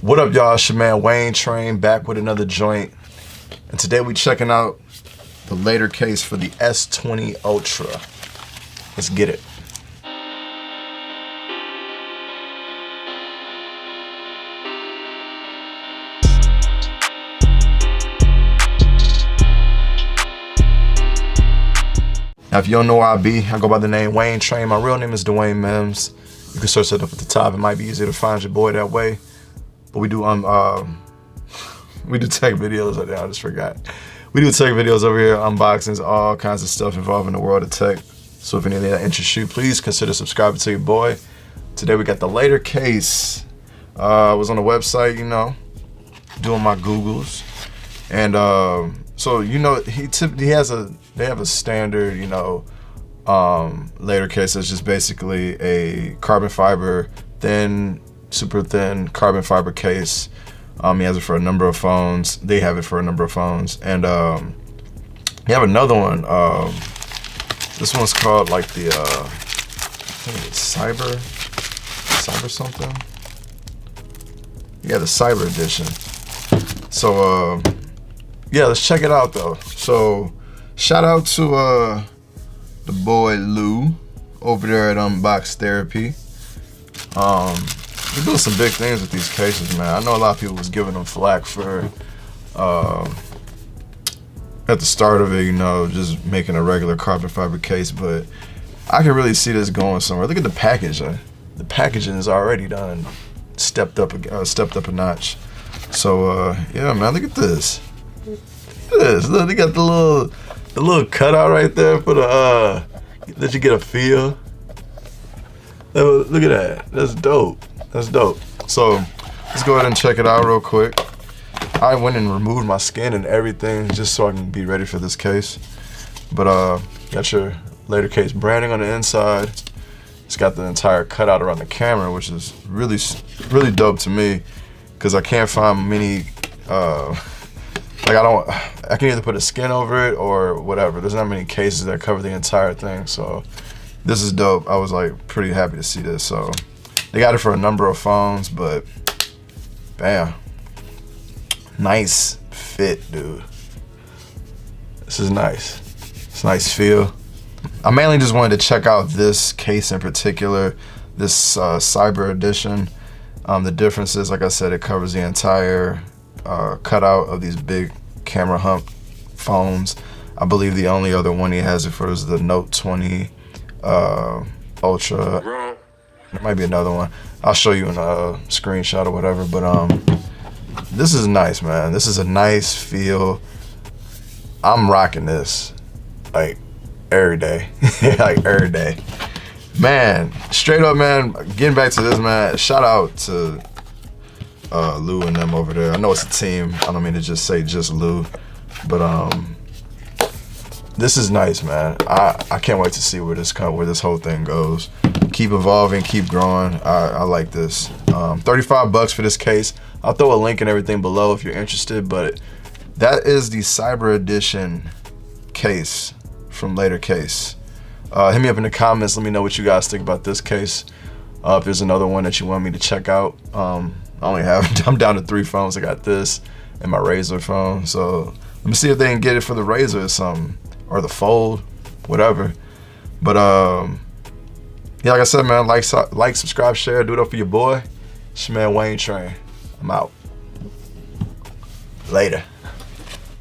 What up, y'all? It's your man Wayne Train back with another joint, and today we checking out the Latercase for the S20 Ultra. Let's get it. Now, if you don't know where I be, I go by the name Wayne Train. My real name is Dwayne Mims. You can search it up at the top. It might be easier to find your boy that way. But we do tech videos. I just forgot. We do tech videos over here, unboxings, all kinds of stuff involving the world of tech. So if any of that interests you, please consider subscribing to your boy. Today we got the Latercase. I was on the website, you know, doing my Googles, and so you know they have a standard, you know, Latercase that's just basically a carbon fiber super thin carbon fiber case. He has it for a number of phones. They have it for a number of phones, and you have another one. This one's called like the I think it's cyber something. Yeah, the Cyber Edition. So yeah, let's check it out though. So shout out to the boy Lou over there at Unbox Therapy. We're doing some big things with these cases, man. I know a lot of people was giving them flack for at the start of it, you know, just making a regular carbon fiber case, but I can really see this going somewhere. Look at the package. The packaging is already done, stepped up a notch. So yeah, man, look at this. Look at this. Look, they got the little cutout right there for the let you get a feel. Look at that. That's dope. That's dope. So let's go ahead and check it out real quick. I went and removed my skin and everything just so I can be ready for this case. But got your Latercase branding on the inside. It's got the entire cutout around the camera, which is really dope to me, because I can't find many like I can either put a skin over it or whatever. There's not many cases that cover the entire thing, so this is dope. I was like pretty happy to see this. So they got it for a number of phones, but bam, nice fit, dude. This is nice. It's a nice feel. I mainly just wanted to check out this case in particular, this Cyber Edition. The difference is, like I said, it covers the entire cutout of these big camera hump phones. I believe the only other one he has it for is the Note 20 Ultra. There might be another one. I'll show you in a screenshot or whatever, but this is nice, man. This is a nice feel. I'm rocking this like every day. Like every day, man. Straight up, man, getting back to this, man, shout out to Lou and them over there. I know it's a team. I don't mean to just say just Lou, but this is nice, man. I can't wait to see where this whole thing goes. Keep evolving, keep growing. I like this. 35 bucks for this case. I'll throw a link and everything below if you're interested, but that is the Cyber Edition case from Latercase. Hit me up in the comments. Let me know what you guys think about this case. If there's another one that you want me to check out. I'm down to 3 phones. I got this and my Razr phone. So let me see if they can get it for the Razr or something, or the Fold, whatever. But yeah, like I said, man, like, subscribe, share, do it up for your boy. It's your man Wayne Train. I'm out. Later.